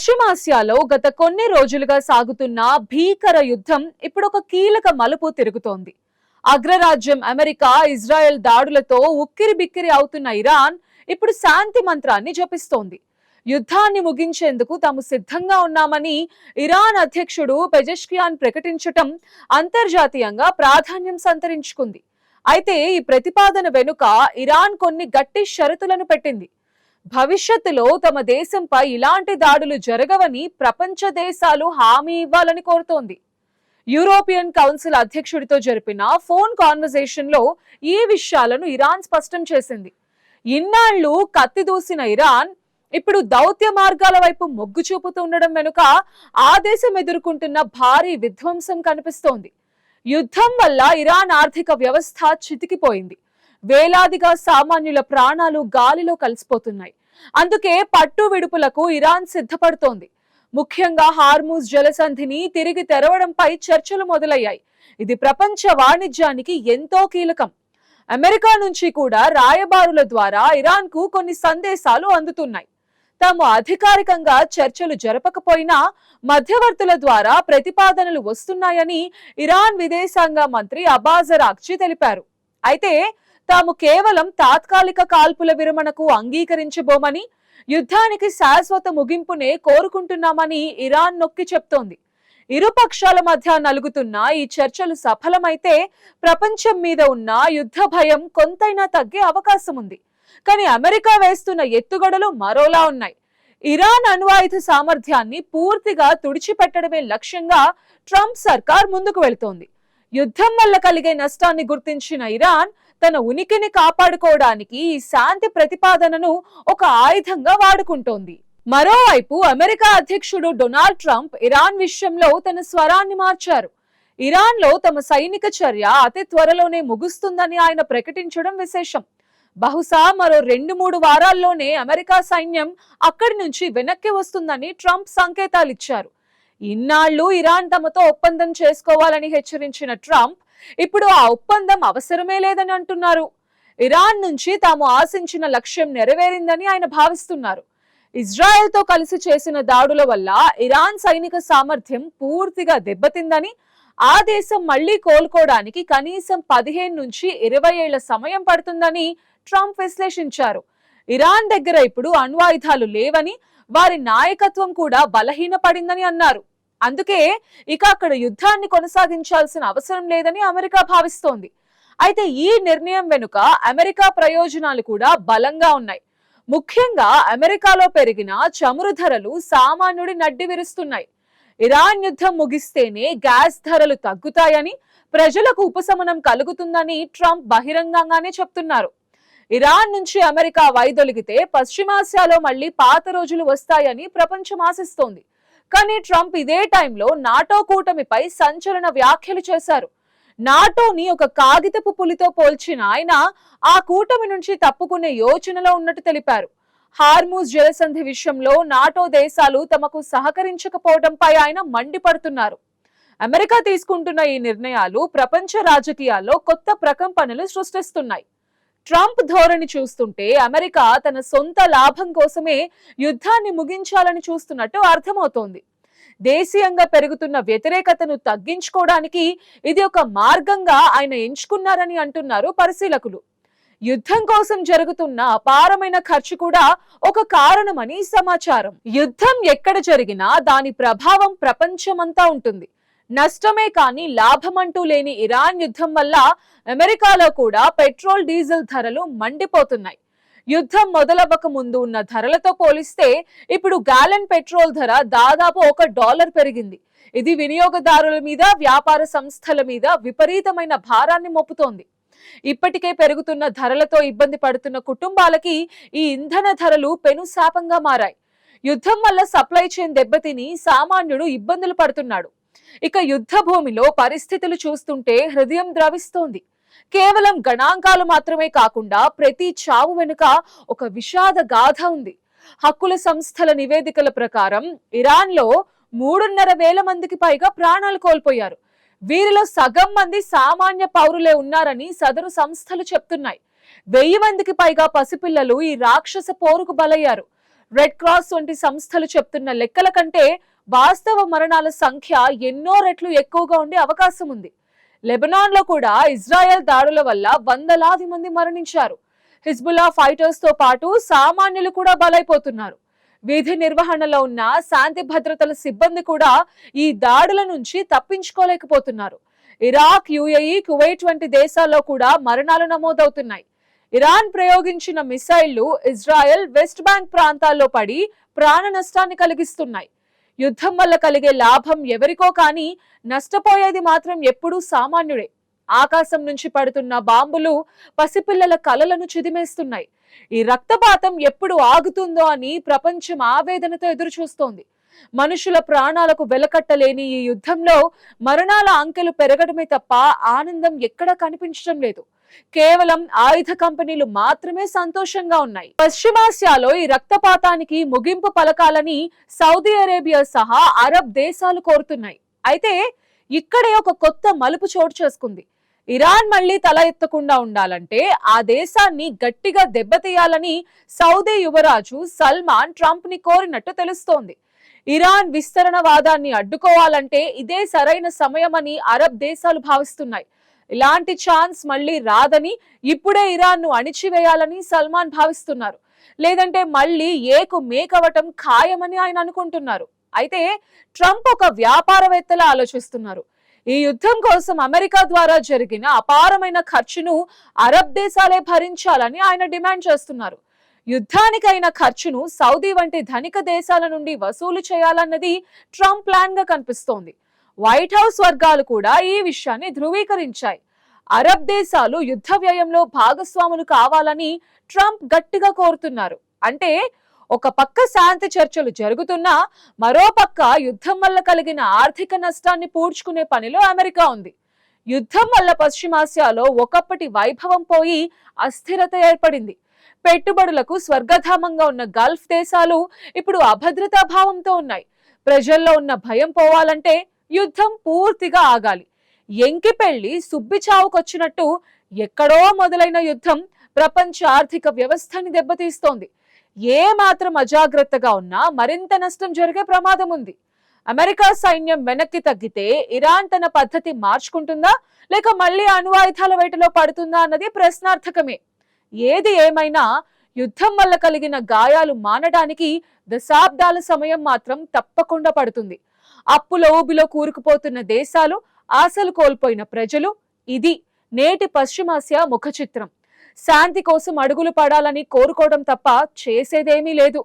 పశ్చిమాసియాలో గత కొన్ని రోజులుగా సాగుతున్న భీకర యుద్ధం ఇప్పుడు ఒక కీలక మలుపు తిరుగుతోంది. అగ్రరాజ్యం అమెరికా ఇజ్రాయెల్ దాడులతో ఉక్కిరిబిక్కిరి అవుతున్న ఇరాన్ ఇప్పుడు శాంతి మంత్రాన్ని జపిస్తోంది. యుద్ధాన్ని ముగించేందుకు తాము సిద్ధంగా ఉన్నామని ఇరాన్ అధ్యక్షుడు పెజెష్కియాన్ ప్రకటించటం అంతర్జాతీయంగా ప్రాధాన్యం సంతరించుకుంది. అయితే ఈ ప్రతిపాదన వెనుక ఇరాన్ కొన్ని గట్టి షరతులను పెట్టింది. భవిష్యత్తులో తమ దేశంపై ఇలాంటి దాడులు జరగవని ప్రపంచ దేశాలు హామీ ఇవ్వాలని కోరుతోంది. యూరోపియన్ కౌన్సిల్ అధ్యక్షుడితో జరిపిన ఫోన్ కాన్వర్సేషన్ లో ఈ విషయాలను ఇరాన్ స్పష్టం చేసింది. ఇన్నాళ్లు కత్తిదూసిన ఇరాన్ ఇప్పుడు దౌత్య మార్గాల వైపు మొగ్గు చూపుతుండడం వెనుక ఆ దేశం ఎదుర్కొంటున్న భారీ విధ్వంసం కనిపిస్తోంది. యుద్ధం వల్ల ఇరాన్ ఆర్థిక వ్యవస్థ చితికిపోయింది. వేలాదిగా సామాన్యుల ప్రాణాలు గాలిలో కలిసిపోతున్నాయి. అందుకే పట్టు విడుపులకు ఇరాన్ సిద్ధపడుతోంది. ముఖ్యంగా హార్మూజ్ జలసంధిని తిరిగి తెరవడంపై చర్చలు మొదలయ్యాయి. ఇది ప్రపంచ వాణిజ్యానికి ఎంతో కీలకం. అమెరికా నుంచి కూడా రాయబారుల ద్వారా ఇరాన్ కు కొన్ని సందేశాలు అందుతున్నాయి. తాము అధికారికంగా చర్చలు జరపకపోయినా మధ్యవర్తుల ద్వారా ప్రతిపాదనలు వస్తున్నాయని ఇరాన్ విదేశాంగ మంత్రి అబ్బాస్ అరాగ్చి తెలిపారు. అయితే తాము కేవలం తాత్కాలిక కాల్పుల విరమణకు అంగీకరించబోమని, యుద్ధానికి శాశ్వత ముగింపునే కోరుకుంటున్నామని ఇరాన్ నొక్కి చెప్తోంది. ఇరు పక్షాల మధ్య నలుగుతున్న ఈ చర్చలు సఫలమైతే ప్రపంచం మీద ఉన్న యుద్ధ భయం కొంతైనా తగ్గే అవకాశం ఉంది. కానీ అమెరికా వేస్తున్న ఎత్తుగడలు మరోలా ఉన్నాయి. ఇరాన్ అణ్వాయుధ సామర్థ్యాన్ని పూర్తిగా తుడిచిపెట్టడమే లక్ష్యంగా ట్రంప్ సర్కార్ ముందుకు వెళుతోంది. యుద్ధం వల్ల కలిగే నష్టాన్ని గుర్తించిన ఇరాన్ తన ఉనికిని కాపాడుకోవడానికి ఈ శాంతి ప్రతిపాదనను ఒక ఆయుధంగా వాడుకుంటోంది. మరోవైపు అమెరికా అధ్యక్షుడు డొనాల్డ్ ట్రంప్ ఇరాన్ విషయంలో తన స్వరాన్ని మార్చారు. ఇరాన్ లో తమ సైనిక చర్య అతి త్వరలోనే ముగుస్తుందని ఆయన ప్రకటించడం విశేషం. బహుశా మరో 2-3 వారాల్లోనే అమెరికా సైన్యం అక్కడి నుంచి వెనక్కి వస్తుందని ట్రంప్ సంకేతాలిచ్చారు. ఇన్నాళ్లు ఇరాన్ తమతో ఒప్పందం చేసుకోవాలని హెచ్చరించిన ట్రంప్ ఇప్పుడు ఆ ఒప్పందం అవసరమే లేదని అంటున్నారు. ఇరాన్ నుంచి తాము ఆశించిన లక్ష్యం నెరవేరిందని ఆయన భావిస్తున్నారు. ఇజ్రాయెల్ తో కలిసి చేసిన దాడుల వల్ల ఇరాన్ సైనిక సామర్థ్యం పూర్తిగా దెబ్బతిందని, ఆ దేశం మళ్లీ కోలుకోవడానికి కనీసం 15 నుంచి 20 ఏళ్ల సమయం పడుతుందని ట్రంప్ విశ్లేషించారు. ఇరాన్ దగ్గర ఇప్పుడు అణ్వాయుధాలు లేవని, వారి నాయకత్వం కూడా బలహీనపడిందని అన్నారు. అందుకే ఇక అక్కడ యుద్ధాన్ని కొనసాగించాల్సిన అవసరం లేదని అమెరికా భావిస్తోంది. అయితే ఈ నిర్ణయం వెనుక అమెరికా ప్రయోజనాలు కూడా బలంగా ఉన్నాయి. ముఖ్యంగా అమెరికాలో పెరిగిన చమురు ధరలు సామాన్యుడి నడ్డి విరుస్తున్నాయి. ఇరాన్ యుద్ధం ముగిస్తేనే గ్యాస్ ధరలు తగ్గుతాయని, ప్రజలకు ఉపశమనం కలుగుతుందని ట్రంప్ బహిరంగంగానే చెప్తున్నారు. ఇరాన్ నుంచి అమెరికా వైదొలిగితే పశ్చిమాసియాలో మళ్లీ పాత రోజులు వస్తాయని ప్రపంచం ఆశిస్తోంది. కానీ ట్రంప్ ఇదే టైంలో నాటో కూటమిపై సంచలన వ్యాఖ్యలు చేశారు. నాటోని ఒక కాగితపు పులితో పోల్చిన ఆయన ఆ కూటమి నుంచి తప్పుకునే యోచనలో ఉన్నట్టు తెలిపారు. హార్మూజ్ జలసంధి విషయంలో నాటో దేశాలు తమకు సహకరించకపోవడంపై ఆయన మండిపడుతున్నారు. అమెరికా తీసుకుంటున్న ఈ నిర్ణయాలు ప్రపంచ రాజకీయాల్లో కొత్త ప్రకంపనలు సృష్టిస్తున్నాయి. ట్రంప్ ధోరణి చూస్తుంటే అమెరికా తన సొంత లాభం కోసమే యుద్ధాన్ని ముగించాలని చూస్తున్నట్టు అర్థమవుతోంది. దేశీయంగా పెరుగుతున్న వ్యతిరేకతను తగ్గించుకోవడానికి ఇది ఒక మార్గంగా ఆయన ఎంచుకున్నారని అంటున్నారు పరిశీలకులు. యుద్ధం కోసం జరుగుతున్న అపారమైన ఖర్చు కూడా ఒక కారణమని సమాచారం. యుద్ధం ఎక్కడ జరిగినా దాని ప్రభావం ప్రపంచమంతా ఉంటుంది. నష్టమే కానీ లాభమంటూ లేని ఇరాన్ యుద్ధం వల్ల అమెరికాలో కూడా పెట్రోల్, డీజిల్ ధరలు మండిపోతున్నాయి. యుద్ధం మొదలవ్వక ముందు ఉన్న ధరలతో పోలిస్తే ఇప్పుడు గ్యాలన్ పెట్రోల్ ధర దాదాపు $1 పెరిగింది. ఇది వినియోగదారుల మీద, వ్యాపార సంస్థల మీద విపరీతమైన భారాన్ని మోపుతోంది. ఇప్పటికే పెరుగుతున్న ధరలతో ఇబ్బంది పడుతున్న కుటుంబాలకి ఈ ఇంధన ధరలు పెనుశాపంగా మారాయి. యుద్ధం వల్ల సప్లై చైన్ దెబ్బతిని సామాన్యుడు ఇబ్బందులు పడుతున్నాడు. ఇక యుద్ధ భూమిలో పరిస్థితులు చూస్తుంటే హృదయం ద్రవిస్తోంది. కేవలం గణాంకాలు మాత్రమే కాకుండా ప్రతి చావు వెనుక ఒక విషాద గాథ ఉంది. హక్కుల సంస్థల నివేదికల ప్రకారం ఇరాన్ లో 3,500 మందికి పైగా ప్రాణాలు కోల్పోయారు. వీరిలో సగం మంది సామాన్య పౌరులే ఉన్నారని సదరు సంస్థలు చెప్తున్నాయి. 1000 మందికి పైగా పసిపిల్లలు ఈ రాక్షస పోరుకు బలయ్యారు. రెడ్ క్రాస్ వంటి సంస్థలు చెప్తున్న లెక్కల కంటే వాస్తవ మరణాల సంఖ్య ఎన్నో రెట్లు ఎక్కువగా ఉండే అవకాశం ఉంది. లెబనాన్ లో కూడా ఇజ్రాయెల్ దాడుల వల్ల వందలాది మంది మరణించారు. హిజ్బుల్లా ఫైటర్స్ తో పాటు సామాన్యులు కూడా బలైపోతున్నారు. విధి నిర్వహణలో ఉన్న శాంతి భద్రతల సిబ్బంది కూడా ఈ దాడుల నుంచి తప్పించుకోలేకపోతున్నారు. ఇరాక్, యుఏఈ, కువైట్ వంటి దేశాల్లో కూడా మరణాలు నమోదవుతున్నాయి. ఇరాన్ ప్రయోగించిన మిసైళ్లు ఇజ్రాయెల్ వెస్ట్ బ్యాంక్ ప్రాంతాల్లో పడి ప్రాణ నష్టాన్ని కలిగిస్తున్నాయి. యుద్ధం వల్ల కలిగే లాభం ఎవరికో కానీ నష్టపోయేది మాత్రం ఎప్పుడూ సామాన్యుడే. ఆకాశం నుంచి పడుతున్న బాంబులు పసిపిల్లల కలలను చిదిమేస్తున్నాయి. ఈ రక్తపాతం ఎప్పుడు ఆగుతుందో అని ప్రపంచం ఆవేదనతో ఎదురు చూస్తోంది. మనుషుల ప్రాణాలకు వెలకట్టలేని ఈ యుద్ధంలో మరణాల అంకెలు పెరగడమే తప్ప ఆనందం ఎక్కడా కనిపించడం లేదు. కేవలం ఆయుధ కంపెనీలు మాత్రమే సంతోషంగా ఉన్నాయి. పశ్చిమాసియాలో ఈ రక్తపాతానికి ముగింపు పలకాలని సౌదీ అరేబియా సహా అరబ్ దేశాలు కోరుతున్నాయి. అయితే ఇక్కడే ఒక కొత్త మలుపు చోటు చేసుకుంది. ఇరాన్ మళ్లీ తల ఎత్తకుండా ఉండాలంటే ఆ దేశాన్ని గట్టిగా దెబ్బతీయాలని సౌదీ యువరాజు సల్మాన్ ట్రంప్ ని కోరినట్టు తెలుస్తోంది. ఇరాన్ విస్తరణవాదాన్ని అడ్డుకోవాలంటే ఇదే సరైన సమయమని అరబ్ దేశాలు భావిస్తున్నాయి. ఇలాంటి ఛాన్స్ మళ్లీ రాదని, ఇప్పుడే ఇరాన్ ను అణిచివేయాలని సల్మాన్ భావిస్తున్నారు. లేదంటే మళ్లీ ఏకు మేకవటం ఖాయమని ఆయన అనుకుంటున్నారు. అయితే ట్రంప్ ఒక వ్యాపారవేత్తలా ఆలోచిస్తున్నారు. ఈ యుద్ధం కోసం అమెరికా ద్వారా జరిగిన అపారమైన ఖర్చును అరబ్ దేశాలే భరించాలని ఆయన డిమాండ్ చేస్తున్నారు. యుద్ధానికైన ఖర్చును సౌదీ వంటి ధనిక దేశాల నుండి వసూలు చేయాలన్నది ట్రంప్ ప్లాన్ గా కనిపిస్తోంది. వైట్ హౌస్ వర్గాలు కూడా ఈ విషయాన్ని ధృవీకరించాయి. అరబ్ దేశాలు యుద్ధ వ్యయంలో భాగస్వాములు కావాలని ట్రంప్ గట్టిగా కోరుతున్నారు. అంటే ఒక పక్క శాంతి చర్చలు జరుగుతున్నా మరో పక్క యుద్ధం వల్ల కలిగిన ఆర్థిక నష్టాన్ని పూడ్చుకునే పనిలో అమెరికా ఉంది. యుద్ధం వల్ల పశ్చిమాసియాలో ఒకప్పటి వైభవం పోయి అస్థిరత ఏర్పడింది. పెట్టుబడులకు స్వర్గధామంగా ఉన్న గల్ఫ్ దేశాలు ఇప్పుడు అభద్రతా భావంతో ఉన్నాయి. ప్రజల్లో ఉన్న భయం పోవాలంటే యుద్ధం పూర్తిగా ఆగాలి. ఎంకి పెళ్లి సుబ్బి చావుకొచ్చినట్టు ఎక్కడో మొదలైన యుద్ధం ప్రపంచ ఆర్థిక వ్యవస్థని దెబ్బతీస్తోంది. ఏ మాత్రం అజాగ్రత్తగా ఉన్నా మరింత నష్టం జరిగే ప్రమాదం ఉంది. అమెరికా సైన్యం వెనక్కి తగ్గితే ఇరాన్ తన పద్ధతి మార్చుకుంటుందా లేక మళ్లీ అణ్వాయుధాల వేటలో పడుతుందా అన్నది ప్రశ్నార్థకమే. ఏది ఏమైనా యుద్ధం వల్ల కలిగిన గాయాలు మానడానికి దశాబ్దాల సమయం మాత్రం తప్పకుండా పడుతుంది. అప్పుల ఊబిలో కూరుకుపోతున్న దేశాలు, ఆశలు కోల్పోయిన ప్రజలు, ఇది నేటి పశ్చిమాసియా ముఖ చిత్రం. శాంతి కోసం అడుగులు పడాలని కోరుకోవడం తప్ప చేసేదేమీ లేదు.